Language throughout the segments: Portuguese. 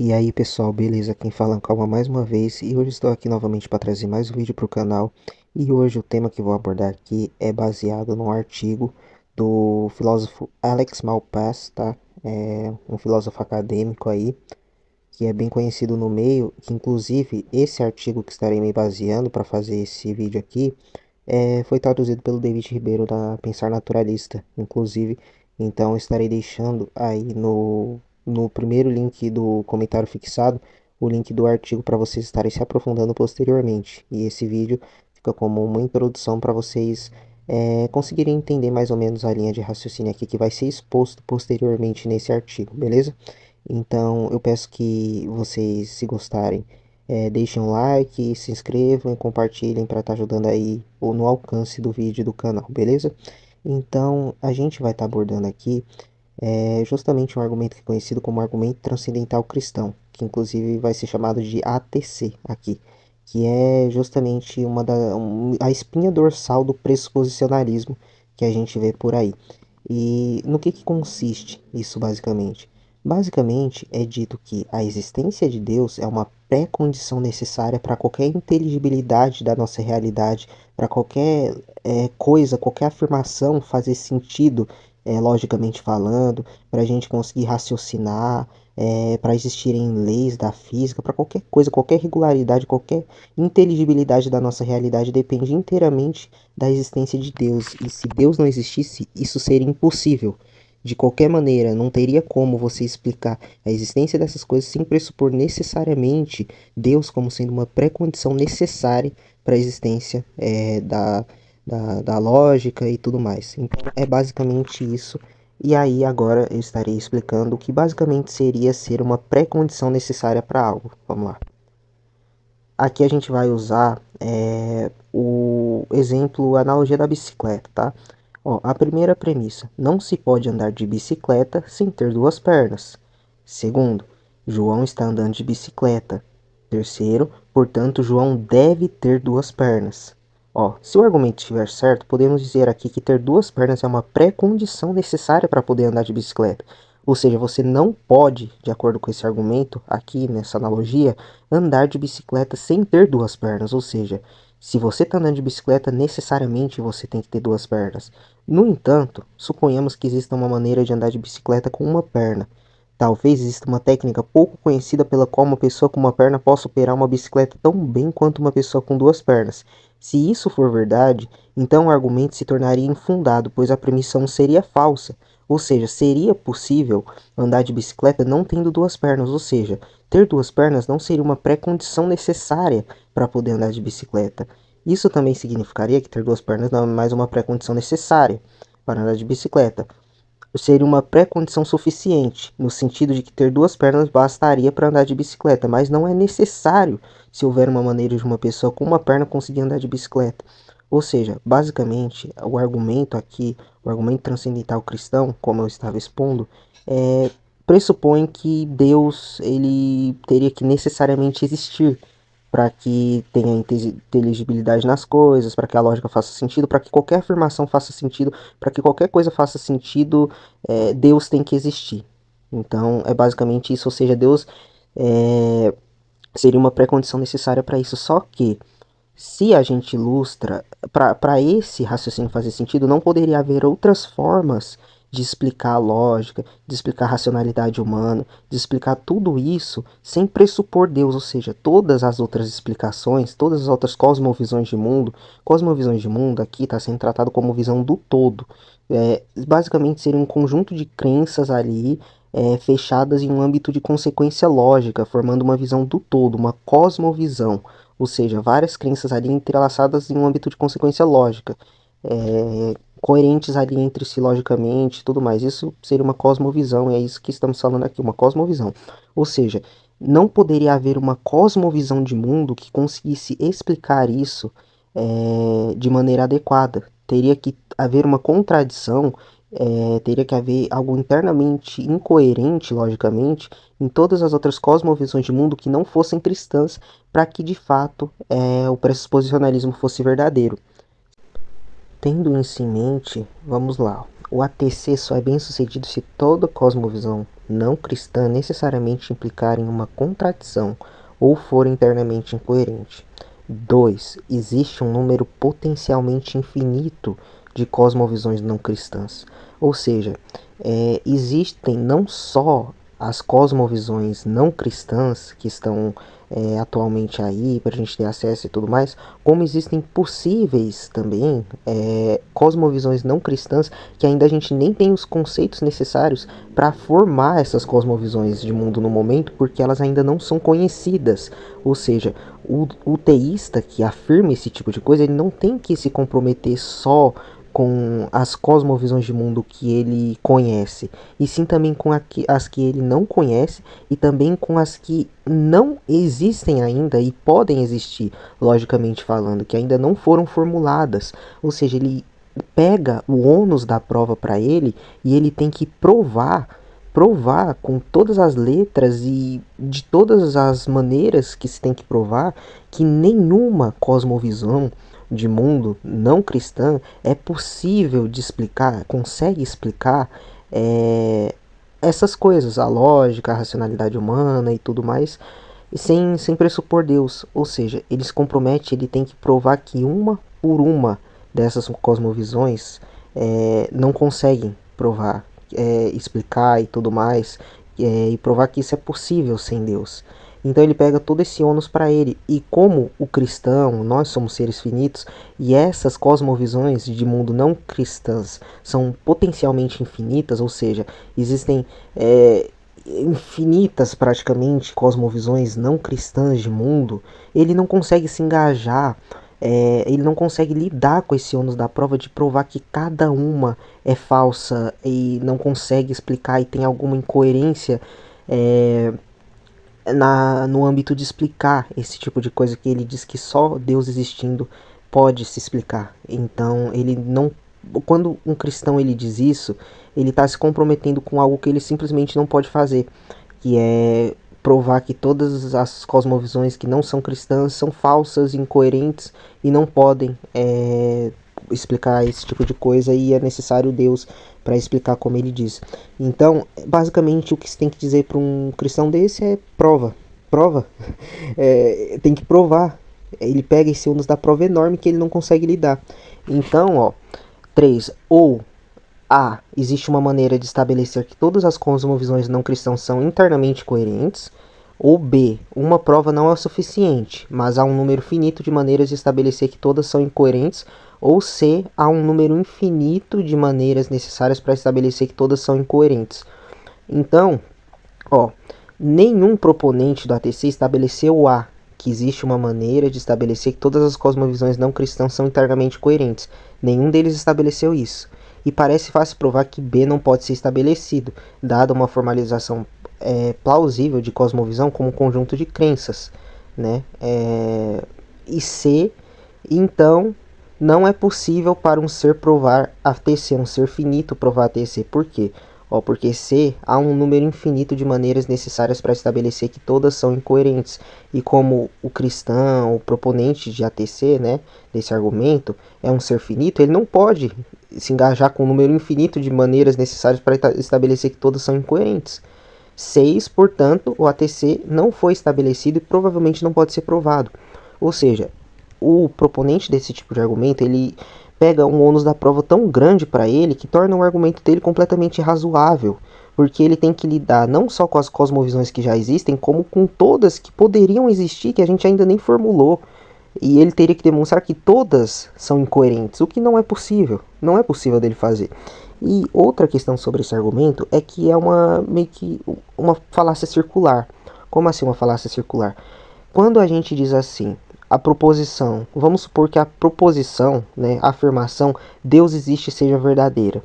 E aí pessoal, beleza? Quem fala é Calma mais uma vez e hoje estou aqui novamente para trazer mais um vídeo para o canal. E hoje o tema que vou abordar aqui é baseado num artigo do filósofo Alex Malpass, tá? É um filósofo acadêmico aí, que é bem conhecido no meio, que inclusive esse artigo que estarei me baseando para fazer esse vídeo aqui foi traduzido pelo David Ribeiro da Pensar Naturalista, inclusive. Então estarei deixando aí no primeiro link do comentário fixado o link do artigo para vocês estarem se aprofundando posteriormente. E esse vídeo fica como uma introdução para vocês conseguirem entender mais ou menos a linha de raciocínio aqui que vai ser exposto posteriormente nesse artigo, beleza? Então eu peço que vocês, se gostarem, deixem um like, se inscrevam e compartilhem para estar ajudando aí ou no alcance do vídeo do canal, beleza? Então a gente vai estar abordando aqui justamente um argumento que é conhecido como argumento transcendental cristão, que inclusive vai ser chamado de ATC aqui, que é justamente a espinha dorsal do pressuposicionalismo que a gente vê por aí. E no que consiste isso basicamente? Basicamente é dito que a existência de Deus é uma pré-condição necessária para qualquer inteligibilidade da nossa realidade, para qualquer coisa, qualquer afirmação fazer sentido, logicamente falando, para a gente conseguir raciocinar, para existirem leis da física, para qualquer coisa, qualquer regularidade, qualquer inteligibilidade da nossa realidade depende inteiramente da existência de Deus. E se Deus não existisse, isso seria impossível. De qualquer maneira, não teria como você explicar a existência dessas coisas sem pressupor necessariamente Deus como sendo uma pré-condição necessária para a existência da lógica e tudo mais. Então, é basicamente isso. E aí, agora eu estarei explicando o que basicamente seria ser uma pré-condição necessária para algo. Vamos lá. Aqui a gente vai usar o exemplo, a analogia da bicicleta, tá? Ó, a primeira premissa: não se pode andar de bicicleta sem ter duas pernas. Segundo, João está andando de bicicleta. Terceiro, portanto, João deve ter duas pernas. Ó, se o argumento estiver certo, podemos dizer aqui que ter duas pernas é uma pré-condição necessária para poder andar de bicicleta. Ou seja, você não pode, de acordo com esse argumento, aqui nessa analogia, andar de bicicleta sem ter duas pernas. Ou seja, se você está andando de bicicleta, necessariamente você tem que ter duas pernas. No entanto, suponhamos que exista uma maneira de andar de bicicleta com uma perna. Talvez exista uma técnica pouco conhecida pela qual uma pessoa com uma perna possa operar uma bicicleta tão bem quanto uma pessoa com duas pernas. Se isso for verdade, então o argumento se tornaria infundado, pois a premissa seria falsa. Ou seja, seria possível andar de bicicleta não tendo duas pernas, ou seja, ter duas pernas não seria uma pré-condição necessária para poder andar de bicicleta. Isso também significaria que ter duas pernas não é mais uma pré-condição necessária para andar de bicicleta. Seria uma pré-condição suficiente, no sentido de que ter duas pernas bastaria para andar de bicicleta, mas não é necessário se houver uma maneira de uma pessoa com uma perna conseguir andar de bicicleta. Ou seja, basicamente, o argumento aqui, o argumento transcendental cristão, como eu estava expondo, pressupõe que Deus ele teria que necessariamente existir para que tenha inteligibilidade nas coisas, para que a lógica faça sentido, para que qualquer afirmação faça sentido, para que qualquer coisa faça sentido, Deus tem que existir. Então, é basicamente isso, ou seja, Deus é, seria uma pré-condição necessária para isso. Só que, se a gente ilustra, para esse raciocínio fazer sentido, não poderia haver outras formas de explicar a lógica, de explicar a racionalidade humana, de explicar tudo isso sem pressupor Deus, ou seja, todas as outras explicações, todas as outras cosmovisões de mundo aqui está sendo tratado como visão do todo. Basicamente seria um conjunto de crenças ali fechadas em um âmbito de consequência lógica, formando uma visão do todo, uma cosmovisão. Ou seja, várias crenças ali entrelaçadas em um âmbito de consequência lógica, coerentes ali entre si logicamente e tudo mais. Isso seria uma cosmovisão, e é isso que estamos falando aqui, uma cosmovisão. Ou seja, não poderia haver uma cosmovisão de mundo que conseguisse explicar isso de maneira adequada. Teria que haver uma contradição, teria que haver algo internamente incoerente, logicamente, em todas as outras cosmovisões de mundo que não fossem cristãs, para que de fato o pressuposicionalismo fosse verdadeiro. Tendo isso em mente, vamos lá. O ATC só é bem sucedido se toda cosmovisão não cristã necessariamente implicar em uma contradição ou for internamente incoerente. 2. Existe um número potencialmente infinito de cosmovisões não cristãs. Ou seja, existem não só as cosmovisões não cristãs que estão atualmente aí para a gente ter acesso e tudo mais, como existem possíveis também cosmovisões não cristãs que ainda a gente nem tem os conceitos necessários para formar essas cosmovisões de mundo no momento, porque elas ainda não são conhecidas. Ou seja, o teísta que afirma esse tipo de coisa, ele não tem que se comprometer só com as cosmovisões de mundo que ele conhece, e sim também com as que ele não conhece, e também com as que não existem ainda e podem existir, logicamente falando, que ainda não foram formuladas. Ou seja, ele pega o ônus da prova para ele e ele tem que provar com todas as letras e de todas as maneiras que se tem que provar que nenhuma cosmovisão de mundo não cristã é possível de explicar, consegue explicar essas coisas, a lógica, a racionalidade humana e tudo mais, sem pressupor Deus. Ou seja, ele se compromete, ele tem que provar que uma por uma dessas cosmovisões não conseguem provar, explicar e tudo mais, e provar que isso é possível sem Deus. Então ele pega todo esse ônus para ele. E como o cristão, nós somos seres finitos, e essas cosmovisões de mundo não cristãs são potencialmente infinitas, ou seja, existem infinitas praticamente cosmovisões não cristãs de mundo, ele não consegue se engajar, ele não consegue lidar com esse ônus da prova de provar que cada uma é falsa e não consegue explicar e tem alguma incoerência no âmbito de explicar esse tipo de coisa que ele diz que só Deus existindo pode se explicar. Então ele não, quando um cristão ele diz isso, ele está se comprometendo com algo que ele simplesmente não pode fazer, que é provar que todas as cosmovisões que não são cristãs são falsas, incoerentes e não podem explicar esse tipo de coisa, e é necessário Deus para explicar como ele diz. Então, basicamente, o que se tem que dizer para um cristão desse é prova. Tem que provar. Ele pega esse ônus da prova enorme que ele não consegue lidar. Então, 3. Ou A. Existe uma maneira de estabelecer que todas as cosmovisões não cristãs são internamente coerentes. Ou B. Uma prova não é o suficiente, mas há um número finito de maneiras de estabelecer que todas são incoerentes. Ou C. Há um número infinito de maneiras necessárias para estabelecer que todas são incoerentes. Então, nenhum proponente do ATC estabeleceu que existe uma maneira de estabelecer que todas as cosmovisões não cristãs são internamente coerentes. Nenhum deles estabeleceu isso. E parece fácil provar que B não pode ser estabelecido, dada uma formalização plausível de cosmovisão como um conjunto de crenças, né? E C, então, não é possível para um ser provar ATC, um ser finito provar ATC. Por quê? Porque C, há um número infinito de maneiras necessárias para estabelecer que todas são incoerentes. E como o cristão, o proponente de ATC, né, desse argumento, é um ser finito, ele não pode se engajar com um número infinito de maneiras necessárias para estabelecer que todas são incoerentes. 6, portanto, o ATC não foi estabelecido e provavelmente não pode ser provado. Ou seja, o proponente desse tipo de argumento, ele pega um ônus da prova tão grande para ele que torna o argumento dele completamente irrazoável, porque ele tem que lidar não só com as cosmovisões que já existem, como com todas que poderiam existir, que a gente ainda nem formulou, e ele teria que demonstrar que todas são incoerentes, o que não é possível dele fazer. E outra questão sobre esse argumento é que é meio que uma falácia circular. Como assim uma falácia circular? Quando a gente diz assim, a proposição, vamos supor que a proposição, né, a afirmação Deus existe seja verdadeira.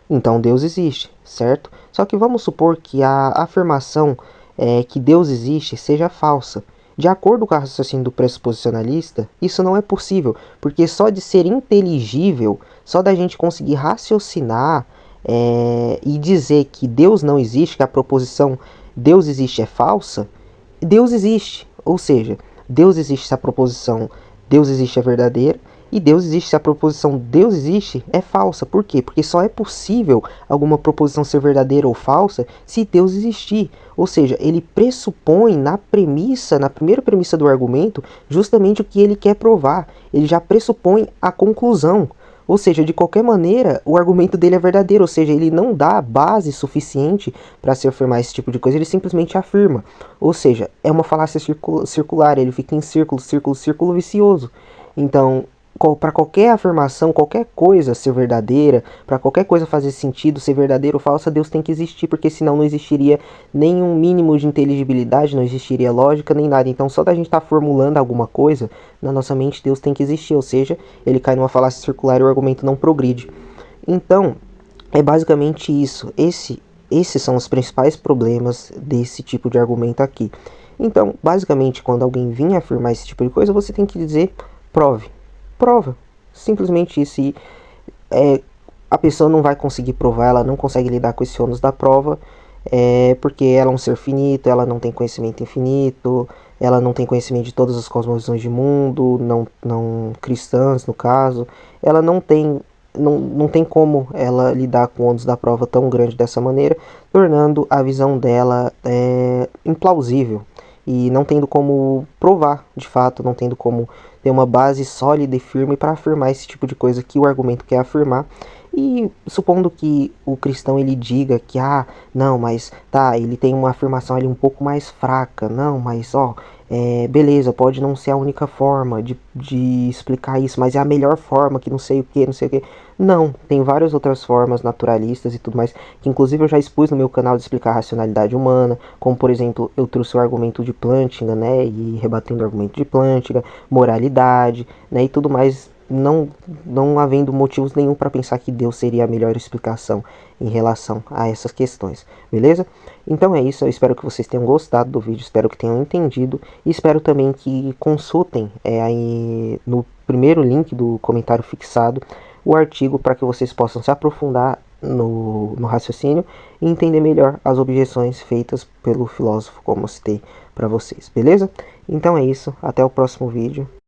Então Deus existe, certo? Só que vamos supor que a afirmação que Deus existe seja falsa. De acordo com o raciocínio do pressuposicionalista, isso não é possível, porque só de ser inteligível, só da gente conseguir raciocinar e dizer que Deus não existe, que a proposição Deus existe é falsa, Deus existe. Ou seja, Deus existe se a proposição Deus existe é verdadeira, E Deus existe. Se a proposição Deus existe é falsa. Por quê? Porque só é possível alguma proposição ser verdadeira ou falsa se Deus existir. Ou seja, ele pressupõe na premissa, na primeira premissa do argumento, justamente o que ele quer provar. Ele já pressupõe a conclusão. Ou seja, de qualquer maneira, o argumento dele é verdadeiro, ou seja, ele não dá base suficiente para se afirmar esse tipo de coisa, ele simplesmente afirma. Ou seja, é uma falácia circular, ele fica em círculo, círculo, círculo vicioso. Então, para qualquer afirmação, qualquer coisa ser verdadeira, para qualquer coisa fazer sentido, ser verdadeiro ou falsa, Deus tem que existir, porque senão não existiria nenhum mínimo de inteligibilidade, não existiria lógica nem nada. Então, só da gente estar formulando alguma coisa, na nossa mente Deus tem que existir, ou seja, ele cai numa falácia circular e o argumento não progride. Então, é basicamente isso. Esses são os principais problemas desse tipo de argumento aqui. Então, basicamente, quando alguém vir afirmar esse tipo de coisa, você tem que dizer, prove. Prova. Simplesmente isso. E a pessoa não vai conseguir provar, ela não consegue lidar com esse ônus da prova, porque ela é um ser finito, ela não tem conhecimento infinito, ela não tem conhecimento de todas as cosmovisões de mundo, não cristãs no caso, ela não tem como ela lidar com o ônus da prova tão grande dessa maneira, tornando a visão dela implausível e não tendo como provar, de fato, não tendo como ter uma base sólida e firme para afirmar esse tipo de coisa que o argumento quer afirmar. E supondo que o cristão ele diga que, não, mas tá, ele tem uma afirmação ali um pouco mais fraca, não, mas beleza, pode não ser a única forma de explicar isso, mas é a melhor forma, que não sei o que, não sei o que. Não, tem várias outras formas naturalistas e tudo mais, que inclusive eu já expus no meu canal de explicar a racionalidade humana, como por exemplo, eu trouxe o argumento de Plantinga, né, e rebatendo o argumento de Plantinga, moralidade, né, e tudo mais, não havendo motivos nenhum para pensar que Deus seria a melhor explicação em relação a essas questões, beleza? Então é isso, eu espero que vocês tenham gostado do vídeo, espero que tenham entendido e espero também que consultem aí no primeiro link do comentário fixado o artigo para que vocês possam se aprofundar no raciocínio e entender melhor as objeções feitas pelo filósofo, como eu citei para vocês, beleza? Então é isso, até o próximo vídeo.